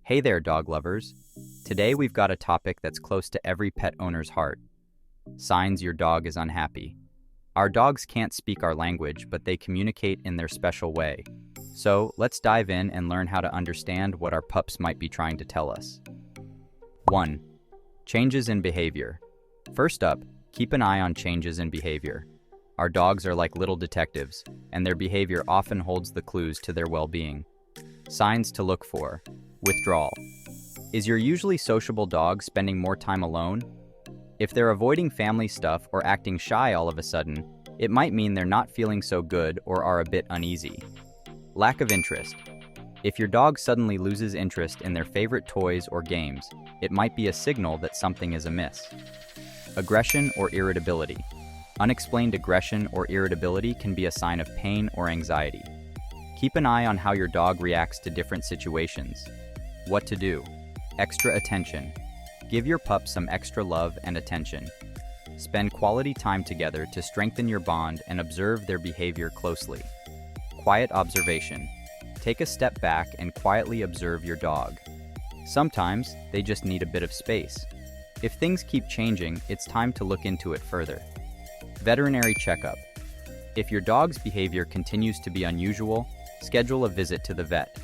Hey there, dog lovers. Today we've got a topic that's close to every pet owner's heart. Signs your dog is unhappy. Our dogs can't speak our language, but they communicate in their special way. So let's dive in and learn how to understand what our pups might be trying to tell us. 1. Changes in behavior. First up, keep an eye on changes in behavior. Our dogs are like little detectives, and their behavior often holds the clues to their well-being. Signs to look for. Withdrawal. Is your usually sociable dog spending more time alone? If they're avoiding family stuff or acting shy all of a sudden, it might mean they're not feeling so good or are a bit uneasy. Lack of interest. If your dog suddenly loses interest in their favorite toys or games, it might be a signal that something is amiss. Aggression or irritability. Unexplained aggression or irritability can be a sign of pain or anxiety. Keep an eye on how your dog reacts to different situations. What to do? Extra attention. Give your pup some extra love and attention. Spend quality time together to strengthen your bond and observe their behavior closely. Quiet observation. Take a step back and quietly observe your dog. Sometimes they just need a bit of space. If things keep changing, it's time to look into it further. Veterinary checkup. If your dog's behavior continues to be unusual, schedule a visit to the vet.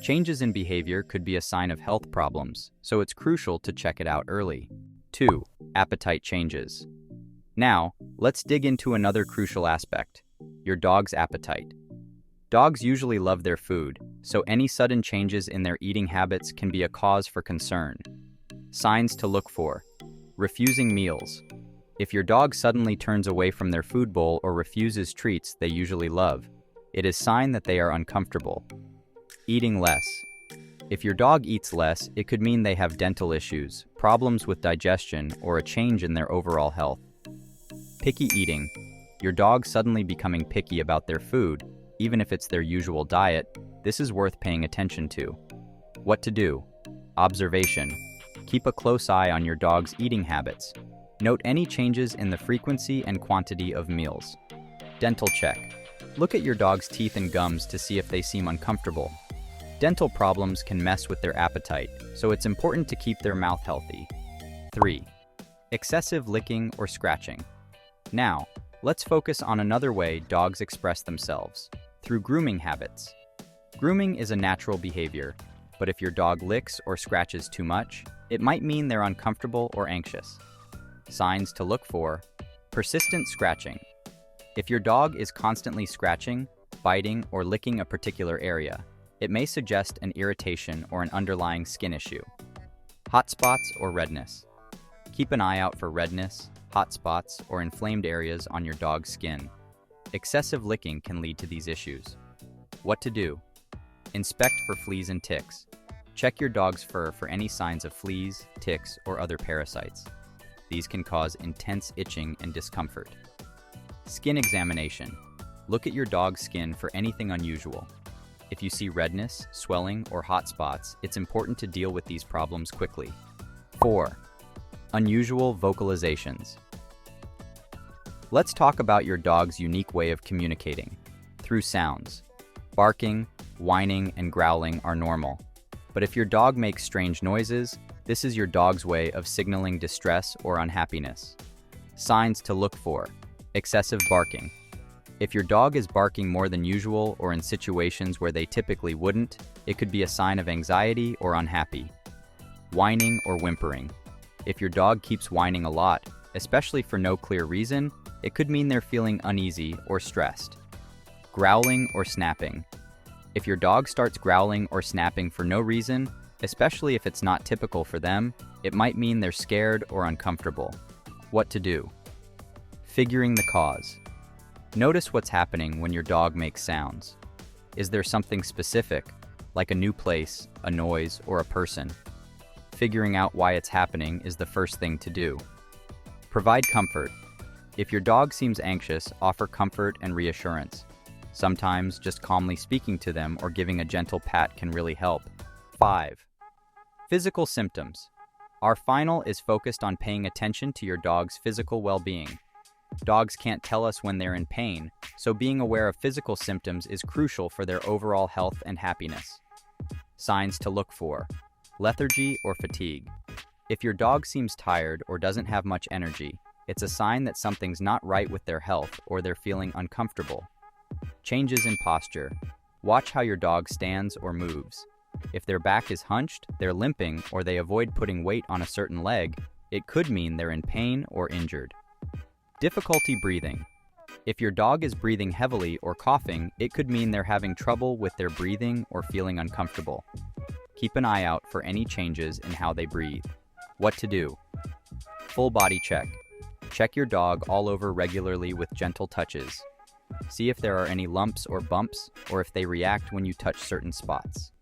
Changes in behavior could be a sign of health problems, so it's crucial to check it out early. 2. Appetite changes. Now, let's dig into another crucial aspect: your dog's appetite. Dogs usually love their food, so any sudden changes in their eating habits can be a cause for concern. Signs to look for. Refusing meals. If your dog suddenly turns away from their food bowl or refuses treats they usually love, it is a sign that they are uncomfortable. Eating less. If your dog eats less, it could mean they have dental issues, problems with digestion, or a change in their overall health. Picky eating. Your dog suddenly becoming picky about their food, even if it's their usual diet, this is worth paying attention to. What to do? Observation. Keep a close eye on your dog's eating habits. Note any changes in the frequency and quantity of meals. Dental check. Look at your dog's teeth and gums to see if they seem uncomfortable. Dental problems can mess with their appetite, so it's important to keep their mouth healthy. 3. Excessive licking or scratching. Now, let's focus on another way dogs express themselves: through grooming habits. Grooming is a natural behavior, but if your dog licks or scratches too much, it might mean they're uncomfortable or anxious. Signs to look for. Persistent scratching. If your dog is constantly scratching, biting, or licking a particular area, it may suggest an irritation or an underlying skin issue. Hot spots or redness. Keep an eye out for redness, hot spots, or inflamed areas on your dog's skin. Excessive licking can lead to these issues. What to do? Inspect for fleas and ticks. Check your dog's fur for any signs of fleas, ticks, or other parasites. These can cause intense itching and discomfort. Skin examination. Look at your dog's skin for anything unusual. If you see redness, swelling, or hot spots, it's important to deal with these problems quickly. 4. Unusual vocalizations. Let's talk about your dog's unique way of communicating. Through sounds. Barking, whining, and growling are normal. But if your dog makes strange noises, this is your dog's way of signaling distress or unhappiness. Signs to look for. Excessive barking. If your dog is barking more than usual or in situations where they typically wouldn't, it could be a sign of anxiety or unhappy. Whining or whimpering. If your dog keeps whining a lot, especially for no clear reason, it could mean they're feeling uneasy or stressed. Growling or snapping. If your dog starts growling or snapping for no reason, especially if it's not typical for them, it might mean they're scared or uncomfortable. What to do? Figuring the cause. Notice what's happening when your dog makes sounds. Is there something specific, like a new place, a noise, or a person? Figuring out why it's happening is the first thing to do. Provide comfort. If your dog seems anxious, offer comfort and reassurance. Sometimes just calmly speaking to them or giving a gentle pat can really help. 5. Physical symptoms. Our final is focused on paying attention to your dog's physical well-being. Dogs can't tell us when they're in pain, so being aware of physical symptoms is crucial for their overall health and happiness. Signs to look for. Lethargy or fatigue. If your dog seems tired or doesn't have much energy, it's a sign that something's not right with their health or they're feeling uncomfortable. Changes in posture. Watch how your dog stands or moves. If their back is hunched, they're limping, or they avoid putting weight on a certain leg, it could mean they're in pain or injured. Difficulty breathing. If your dog is breathing heavily or coughing, it could mean they're having trouble with their breathing or feeling uncomfortable. Keep an eye out for any changes in how they breathe. What to do? Full body check. Check your dog all over regularly with gentle touches. See if there are any lumps or bumps, or if they react when you touch certain spots.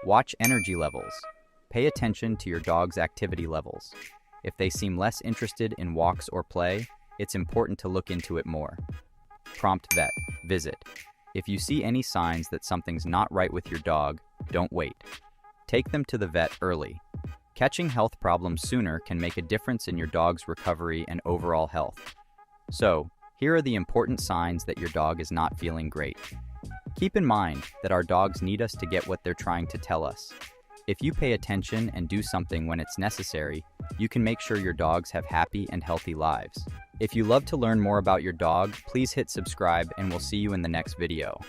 Watch energy levels. Pay attention to your dog's activity levels. If they seem less interested in walks or play, it's important to look into it more. Prompt vet. Visit. If you see any signs that something's not right with your dog, don't wait. Take them to the vet early. Catching health problems sooner can make a difference in your dog's recovery and overall health. So, here are the important signs that your dog is not feeling great. Keep in mind that our dogs need us to get what they're trying to tell us. If you pay attention and do something when it's necessary, you can make sure your dogs have happy and healthy lives. If you love to learn more about your dog, please hit subscribe and we'll see you in the next video.